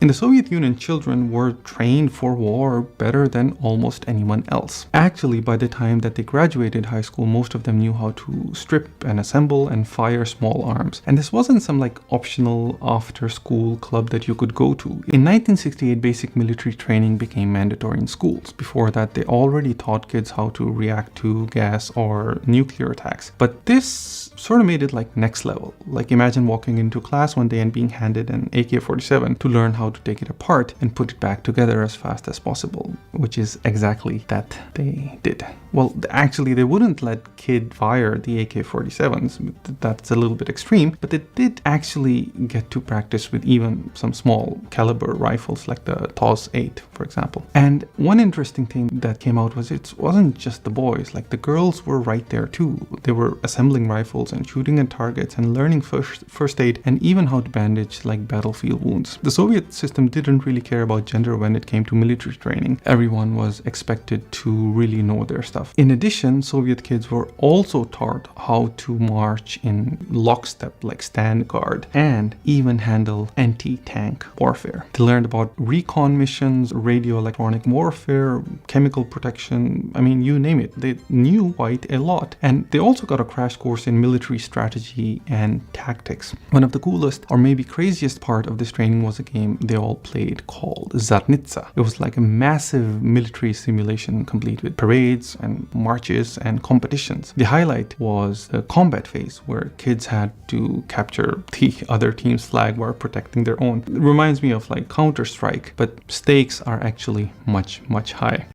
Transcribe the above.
In the Soviet Union, children were trained for war better than almost anyone else. Actually, by the time that they graduated high school, most of them knew how to strip and assemble and fire small arms. And this wasn't some like optional after-school club that you could go to. In 1968, basic military training became mandatory in schools. Before that, they already taught kids how to react to gas or nuclear attacks. But this sort of made it like next level. Like imagine walking into class one day and being handed an AK-47 to learn how to take it apart and put it back together as fast as possible, which is exactly that they did. Well, actually, they wouldn't let kids fire the AK-47s. That's a little bit extreme, but they did actually get to practice with even some small caliber rifles like the TOS-8, for example. And one interesting thing that came out was it wasn't just the boys, like the girls were right there too. They were assembling rifles and shooting at targets and learning first aid and even how to bandage like battlefield wounds. The Soviet system didn't really care about gender when it came to military training. Everyone was expected to really know their stuff. In addition, Soviet kids were also taught how to march in lockstep, like stand guard, and even handle anti-tank warfare. They learned about recon missions, radio electronic warfare, chemical protection, I mean, you name it. They knew quite a lot. And they also got a crash course in military strategy and tactics. One of the coolest or maybe craziest part of this training was a game they all played called Zarnitsa. It was like a massive military simulation complete with parades and marches and competitions. The highlight was the combat phase where kids had to capture the other team's flag while protecting their own. It reminds me of like Counter-Strike, but stakes are actually much higher.